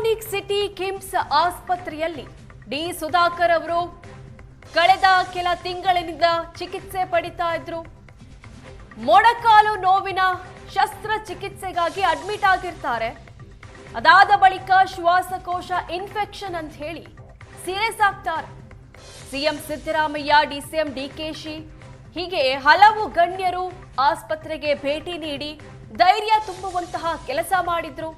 Iconic city KIMS ಆಸ್ಪತ್ರೆಯಲ್ಲಿ D Sudhakar ಅವರು ಕಳೆದ ಕೆಲ ತಿಂಗಳಿನಿಂದ ಚಿಕಿತ್ಸೆ ಪಡಿತಾ ಇದ್ರು. ಮೊಣಕಾಲು ನೋವಿನ ಶಸ್ತ್ರಚಿಕಿತ್ಸೆಗಾಗಿ ಅಡ್ಮಿಟ್ ಆಗಿರ್ತಾರೆ. ಅದಾದ ಬಳಿಕ ಶ್ವಾಸಕೋಶ ಇನ್ಫೆಕ್ಷನ್ ಅಂತ ಹೇಳಿ ಸೀರಿಯಸ್ ಆಗ್ತಾರೆ. ಸಿಎಂ ಸಿದ್ದರಾಮಯ್ಯ, ಡಿಸಿಎಂ ಡಿಕೆಶಿ ಹೀಗೆ ಹಲವು ಗಣ್ಯರು ಆಸ್ಪತ್ರೆಗೆ ಭೇಟಿ ನೀಡಿ ಧೈರ್ಯ ತುಂಬುವಂತಹ ಕೆಲಸ ಮಾಡಿದ್ರು.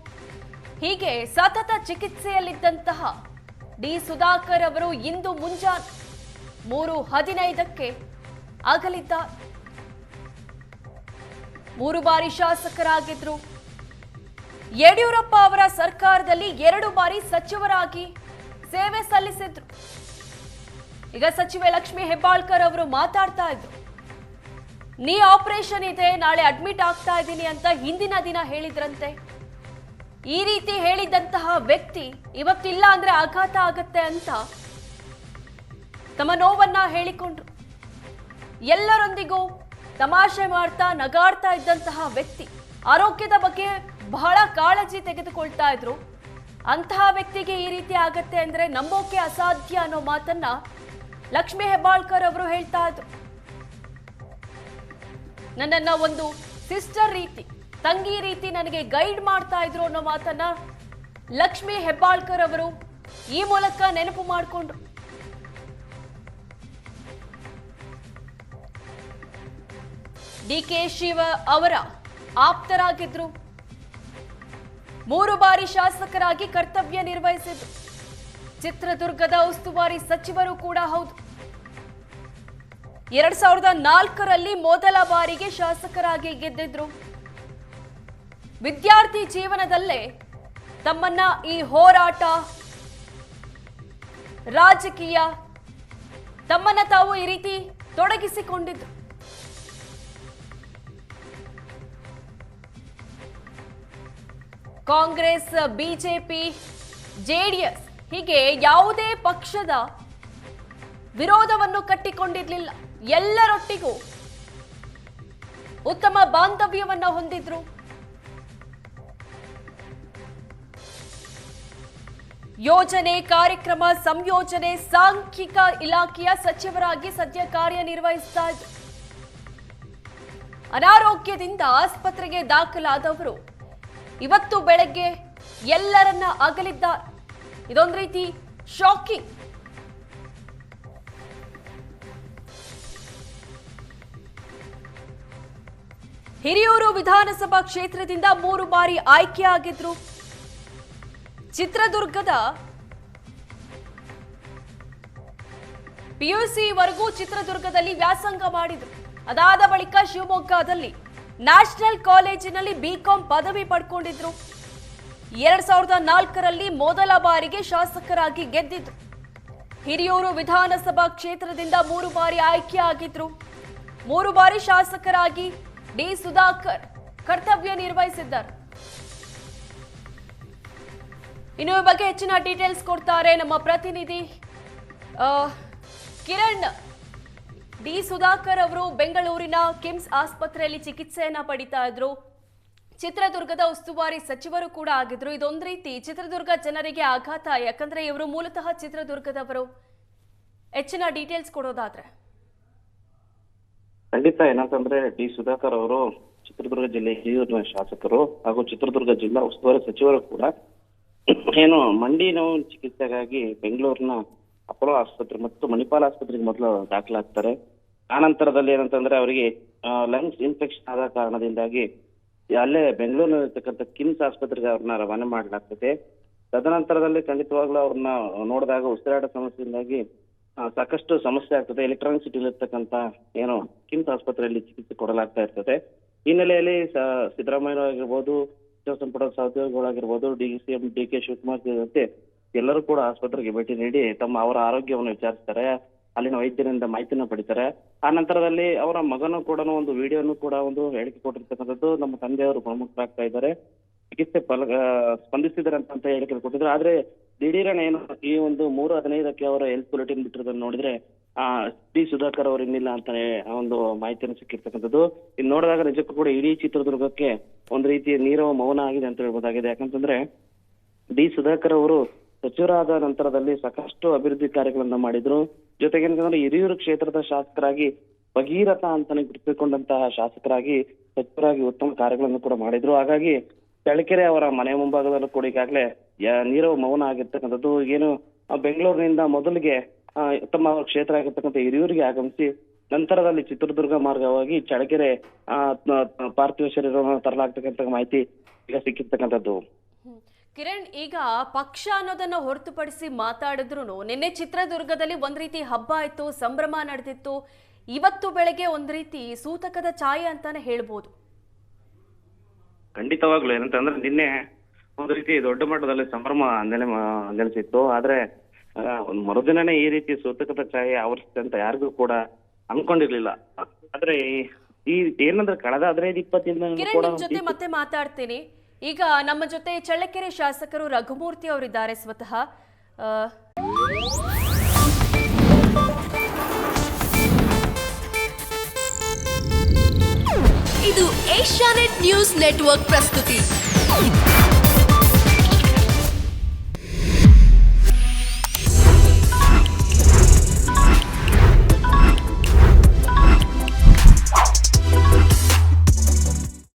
ಹೀಗೆ ಸತತ ಚಿಕಿತ್ಸೆಯಲ್ಲಿದ್ದಂತಹ ಡಿ ಸುಧಾಕರ್ ಅವರು ಇಂದು ಮುಂಜಾನೆ 3:15ಕ್ಕೆ ಅಗಲಿದ್ದಾರೆ. 3 ಬಾರಿ ಶಾಸಕರಾಗಿದ್ರು. ಯಡಿಯೂರಪ್ಪ ಅವರ ಸರ್ಕಾರದಲ್ಲಿ 2 ಬಾರಿ ಸಚಿವರಾಗಿ ಸೇವೆ ಸಲ್ಲಿಸಿದ್ರು. ಈಗ ಸಚಿವೆ ಲಕ್ಷ್ಮೀ ಹೆಬ್ಬಾಳ್ಕರ್ ಅವರು ಮಾತಾಡ್ತಾ ಇದ್ರು. ನೀ ಆಪರೇಷನ್ ಇದೆ, ನಾಳೆ ಅಡ್ಮಿಟ್ ಆಗ್ತಾ ಇದ್ದೀನಿ ಅಂತ ಹಿಂದಿನ ದಿನ ಹೇಳಿದ್ರಂತೆ. ಈ ರೀತಿ ಹೇಳಿದಂತಹ ವ್ಯಕ್ತಿ ಇವತ್ತಿಲ್ಲ ಅಂದ್ರೆ ಆಘಾತ ಆಗತ್ತೆ ಅಂತ ತಮ್ಮ ನೋವನ್ನ ಹೇಳಿಕೊಂಡ್ರು. ಎಲ್ಲರೊಂದಿಗೂ ತಮಾಷೆ ಮಾಡ್ತಾ ನಗಾಡ್ತಾ ಇದ್ದಂತಹ ವ್ಯಕ್ತಿ ಆರೋಗ್ಯದ ಬಗ್ಗೆ ಬಹಳ ಕಾಳಜಿ ತೆಗೆದುಕೊಳ್ತಾ ಇದ್ರು. ಅಂತಹ ವ್ಯಕ್ತಿಗೆ ಈ ರೀತಿ ಆಗತ್ತೆ ಅಂದ್ರೆ ನಂಬೋಕೆ ಅಸಾಧ್ಯ ಅನ್ನೋ ಮಾತನ್ನ ಲಕ್ಷ್ಮೀ ಹೆಬ್ಬಾಳ್ಕರ್ ಅವರು ಹೇಳ್ತಾ ಇದ್ರು. ನನ್ನನ್ನ ಒಂದು ಸಿಸ್ಟರ್ ರೀತಿ, ತಂಗಿ ರೀತಿ ನನಗೆ ಗೈಡ್ ಮಾಡ್ತಾ ಇದ್ರು ಅನ್ನೋ ಮಾತನ್ನ ಲಕ್ಷ್ಮೀ ಹೆಬ್ಬಾಳ್ಕರ್ ಅವರು ಈ ಮೂಲಕ ನೆನಪು ಮಾಡಿಕೊಂಡ್ರು. ಡಿಕೆಶಿ ಅವರ ಆಪ್ತರಾಗಿದ್ರು. 3 ಬಾರಿ ಶಾಸಕರಾಗಿ ಕರ್ತವ್ಯ ನಿರ್ವಹಿಸಿದ್ರು. ಚಿತ್ರದುರ್ಗದ ಉಸ್ತುವಾರಿ ಸಚಿವರು ಕೂಡ ಹೌದು. 2004ರಲ್ಲಿ ಮೊದಲ ಬಾರಿಗೆ ಶಾಸಕರಾಗಿ ಗೆದ್ದಿದ್ರು. ವಿದ್ಯಾರ್ಥಿ ಜೀವನದಲ್ಲೇ ತಮ್ಮನ್ನ ಈ ಹೋರಾಟ, ರಾಜಕೀಯ ತಮ್ಮನ್ನ ತಾವು ಈ ರೀತಿ ತೊಡಗಿಸಿಕೊಂಡಿದ್ರು. ಕಾಂಗ್ರೆಸ್, ಬಿಜೆಪಿ, ಜೆಡಿಎಸ್ ಹೀಗೆ ಯಾವುದೇ ಪಕ್ಷದ ವಿರೋಧವನ್ನು ಕಟ್ಟಿಕೊಂಡಿರಲಿಲ್ಲ. ಎಲ್ಲರೊಟ್ಟಿಗೂ ಉತ್ತಮ ಬಾಂಧವ್ಯವನ್ನ ಹೊಂದಿದ್ರು. ಯೋಜನೆ, ಕಾರ್ಯಕ್ರಮ, ಸಂಯೋಜನೆ, ಸಾಂಖ್ಯಿಕ ಇಲಾಖೆಯ ಸಚಿವರಾಗಿ ಸದ್ಯ ಕಾರ್ಯನಿರ್ವಹಿಸ್ತಾ ಇದ್ರು. ಅನಾರೋಗ್ಯದಿಂದ ಆಸ್ಪತ್ರೆಗೆ ದಾಖಲಾದವರು ಇವತ್ತು ಬೆಳಗ್ಗೆ ಎಲ್ಲರನ್ನ ಅಗಲಿದ್ದಾರೆ. ಇದೊಂದು ರೀತಿ ಶಾಕಿಂಗ್. ಹಿರಿಯೂರು ವಿಧಾನಸಭಾ ಕ್ಷೇತ್ರದಿಂದ 3 ಬಾರಿ ಆಯ್ಕೆಯಾಗಿದ್ರು. ಚಿತ್ರದುರ್ಗದ ಪಿಯುಸಿ ವರೆಗೂ ಚಿತ್ರದುರ್ಗದಲ್ಲಿ ವ್ಯಾಸಂಗ ಮಾಡಿದ್ರು. ಅದಾದ ಬಳಿಕ ಶಿವಮೊಗ್ಗದಲ್ಲಿ ನ್ಯಾಷನಲ್ ಕಾಲೇಜಿನಲ್ಲಿ ಬಿಕಾಂ ಪದವಿ ಪಡ್ಕೊಂಡಿದ್ರು. 2004ರಲ್ಲಿ ಮೊದಲ ಬಾರಿಗೆ ಶಾಸಕರಾಗಿ ಗೆದ್ದಿದ್ರು. ಹಿರಿಯೂರು ವಿಧಾನಸಭಾ ಕ್ಷೇತ್ರದಿಂದ 3 ಬಾರಿ ಆಯ್ಕೆಯಾಗಿದ್ರು. 3 ಬಾರಿ ಶಾಸಕರಾಗಿ ಡಿ ಸುಧಾಕರ್ ಕರ್ತವ್ಯ ನಿರ್ವಹಿಸಿದ್ದಾರೆ. ಇನ್ನು ಈ ಬಗ್ಗೆ ಹೆಚ್ಚಿನ ಡೀಟೇಲ್ಸ್ ಕೊಡ್ತಾರೆ ನಮ್ಮ ಪ್ರತಿನಿಧಿ ಕಿರಣ್. ಡಿ ಸುಧಾಕರ್ ಅವರು ಬೆಂಗಳೂರಿನ ಕಿಮ್ಸ್ ಆಸ್ಪತ್ರೆಯಲ್ಲಿ ಚಿಕಿತ್ಸೆಯನ್ನ ಪಡಿತಾ ಇದ್ರು. ಚಿತ್ರದುರ್ಗದ ಉಸ್ತುವಾರಿ ಸಚಿವರು ಕೂಡ ಆಗಿದ್ರು. ಇದೊಂದು ರೀತಿ ಚಿತ್ರದುರ್ಗ ಜನರಿಗೆ ಆಘಾತ, ಯಾಕಂದ್ರೆ ಇವರು ಮೂಲತಃ ಚಿತ್ರದುರ್ಗದವರು. ಹೆಚ್ಚಿನ ಡೀಟೇಲ್ಸ್ ಕೊಡೋದಾದ್ರೆ ಖಂಡಿತ. ಏನಂತಂದ್ರೆ ಡಿ ಸುಧಾಕರ್ ಅವರು ಚಿತ್ರದುರ್ಗ ಜಿಲ್ಲೆ ಹಿರಿಯೂರಿನ ಶಾಸಕರು ಹಾಗೂ ಚಿತ್ರದುರ್ಗ ಜಿಲ್ಲಾ ಉಸ್ತುವಾರಿ ಸಚಿವರು ಕೂಡ ಏನು ಮಂಡಿ ನೋವು ಚಿಕಿತ್ಸೆಗಾಗಿ ಬೆಂಗಳೂರಿನ ಅಪೋಲೋ ಆಸ್ಪತ್ರೆ ಮತ್ತು ಮಣಿಪಾಲ್ ಆಸ್ಪತ್ರೆಗೆ ಮೊದಲು ದಾಖಲಾಗ್ತಾರೆ. ಆನಂತರದಲ್ಲಿ ಏನಂತಂದ್ರೆ ಅವರಿಗೆ ಲಂಗ್ಸ್ ಇನ್ಫೆಕ್ಷನ್ ಆದ ಕಾರಣದಿಂದಾಗಿ ಅಲ್ಲೇ ಬೆಂಗಳೂರಿನಲ್ಲಿರ್ತಕ್ಕಂಥ ಕಿಮ್ಸ್ ಆಸ್ಪತ್ರೆಗೆ ಅವ್ರನ್ನ ರವಾನೆ ಮಾಡಲಾಗ್ತದೆ. ತದನಂತರದಲ್ಲಿ ಖಂಡಿತವಾಗ್ಲೂ ಅವ್ರನ್ನ ನೋಡಿದಾಗ ಉಸಿರಾಟ ಸಮಸ್ಯೆಯಿಂದಾಗಿ ಸಾಕಷ್ಟು ಸಮಸ್ಯೆ ಆಗ್ತದೆ. ಎಲೆಕ್ಟ್ರಾನಿಕ್ ಸಿಟಿಲಿ ಇರ್ತಕ್ಕಂಥ ಏನು ಕಿಮ್ಸ್ ಆಸ್ಪತ್ರೆಯಲ್ಲಿ ಚಿಕಿತ್ಸೆ ಕೊಡಲಾಗ್ತಾ ಇರ್ತದೆ. ಹಿನ್ನೆಲೆಯಲ್ಲಿ ಸಿದ್ದರಾಮಯ್ಯ ಆಗಿರ್ಬೋದು, ಸಚಿವ ಸಂಪುಟ ಸಹೋದ್ಯೋಗಿಗಳಾಗಿರ್ಬೋದು, ಡಿಸಿಎಂ ಡಿಕೆ ಶಿವಕುಮಾರ್ ಸೇರಿದಂತೆ ಎಲ್ಲರೂ ಕೂಡ ಆಸ್ಪತ್ರೆಗೆ ಭೇಟಿ ನೀಡಿ ಅವರ ಆರೋಗ್ಯವನ್ನು ವಿಚಾರಿಸ್ತಾರೆ. ಅಲ್ಲಿನ ವೈದ್ಯರಿಂದ ಮಾಹಿತಿಯನ್ನು ಪಡಿತಾರೆ. ಆ ನಂತರದಲ್ಲಿ ಅವರ ಮಗನು ಕೂಡ ಒಂದು ವಿಡಿಯೋನು ಕೂಡ ಒಂದು ಹೇಳಿಕೆ ಕೊಟ್ಟಿರ್ತಕ್ಕಂಥದ್ದು. ನಮ್ಮ ತಂದೆಯವರು ಪ್ರಮುಖರಾಗ್ತಾ ಇದ್ದಾರೆ, ಚಿಕಿತ್ಸೆ ಸ್ಪಂದಿಸಿದ್ದಾರೆ ಅಂತ ಹೇಳಿಕೆ ಕೊಟ್ಟಿದ್ರು. ಆದ್ರೆ ದಿಢೀರನೆ ಏನು ಈ ಒಂದು 3:15ಕ್ಕೆ ಅವರ ಹೆಲ್ತ್ ಬುಲೆಟಿನ್ ಬಿಟ್ಟಿರೋದನ್ನ ನೋಡಿದ್ರೆ ಡಿ ಸುಧಾಕರ್ ಅವರು ಇನ್ನಿಲ್ಲ ಅಂತಾನೆ ಒಂದು ಮಾಹಿತಿಯನ್ನು ಸಿಕ್ಕಿರ್ತಕ್ಕಂಥದ್ದು. ಇನ್ನು ನೋಡಿದಾಗ ನಿಜಕ್ಕೂ ಕೂಡ ಇಡೀ ಚಿತ್ರದುರ್ಗಕ್ಕೆ ಒಂದು ರೀತಿಯ ನೀರವ ಮೌನ ಆಗಿದೆ ಅಂತ ಹೇಳ್ಬೋದಾಗಿದೆ. ಯಾಕಂತಂದ್ರೆ ಡಿ ಸುಧಾಕರ್ ಅವರು ಸಚಿವರಾದ ನಂತರದಲ್ಲಿ ಸಾಕಷ್ಟು ಅಭಿವೃದ್ಧಿ ಕಾರ್ಯಗಳನ್ನ ಮಾಡಿದ್ರು. ಜೊತೆಗೆ ಏನಂತಂದ್ರೆ ಹಿರಿಯೂರು ಕ್ಷೇತ್ರದ ಶಾಸಕರಾಗಿ ಭಗೀರಥ ಅಂತಾನೆ ಗುರುತಿಸಿಕೊಂಡಂತಹ ಶಾಸಕರಾಗಿ ಸಚಿವರಾಗಿ ಉತ್ತಮ ಕಾರ್ಯಗಳನ್ನು ಕೂಡ ಮಾಡಿದ್ರು. ಹಾಗಾಗಿ ಚಳ್ಳಕೆರೆ ಅವರ ಮನೆ ಮುಂಭಾಗದಲ್ಲೂ ಕೂಡ ಈಗಾಗಲೇ ನೀರವ ಮೌನ ಆಗಿರ್ತಕ್ಕಂಥದ್ದು. ಏನು ಬೆಂಗಳೂರಿನಿಂದ ಮೊದಲಿಗೆ ತಮ್ಮ ಕ್ಷೇತ್ರ ಆಗಿರ್ತಕ್ಕಂಥ ಹಿರಿಯೂರಿಗೆ ಆಗಮಿಸಿ ನಂತರದಲ್ಲಿ ಚಿತ್ರದುರ್ಗ ಮಾರ್ಗವಾಗಿ ಚಳ್ಳಕೆರೆ ಪಾರ್ಥಿವ ಶರೀರವನ್ನು ತರಲಾಗ್ತಕ್ಕಂಥ ಮಾಹಿತಿ ಈಗ ಸಿಕ್ಕಿರ್ತಕ್ಕಂಥದ್ದು. ಕಿರಣ್, ಈಗ ಪಕ್ಷ ಅನ್ನೋದನ್ನ ಹೊರತುಪಡಿಸಿ ಮಾತಾಡಿದ್ರು ನಿನ್ನೆ ಚಿತ್ರದುರ್ಗದಲ್ಲಿ ಒಂದ್ ರೀತಿ ಹಬ್ಬ ಆಯ್ತು, ಸಂಭ್ರಮ ನಡೆದಿತ್ತು. ಇವತ್ತು ಬೆಳಗ್ಗೆ ಒಂದ್ ರೀತಿ ಸೂತಕದ ಛಾಯೆ ಅಂತಾನೆ ಹೇಳ್ಬೋದು. ಖಂಡಿತವಾಗ್ಲು ಏನಂತಂದ್ರೆ ನಿನ್ನೆ ಒಂದು ರೀತಿ ದೊಡ್ಡ ಮಟ್ಟದಲ್ಲಿ ಸಂಭ್ರಮ ನೆಲೆಸಿತ್ತು. ಆದ್ರೆ ಒಂದ್ ಮರುದಿನನೇ ಈ ರೀತಿ ಸೂತಕದ ಛಾಯೆ ಆವರಿಸಿದೆ ಅಂತ ಯಾರಿಗೂ ಕೂಡ ಅನ್ಕೊಂಡಿರ್ಲಿಲ್ಲ. ಆದ್ರೆ ಈ ಏನಂದ್ರೆ ಕಳೆದ 15-20 ದಿನ ಕಿರಣ್, ನಿಮ್ ಜೊತೆ ಮತ್ತೆ ಮಾತಾಡ್ತೀನಿ. ಈಗ ನಮ್ಮ ಜೊತೆ ಚಳ್ಳಕೆರೆ ಶಾಸಕರು ರಘುಮೂರ್ತಿ ಅವರಿದ್ದಾರೆ ಸ್ವತಃ. ಇದು ಏಷ್ಯಾನೆಟ್ ನ್ಯೂಸ್ ನೆಟ್ವರ್ಕ್ ಪ್ರಸ್ತುತಿ.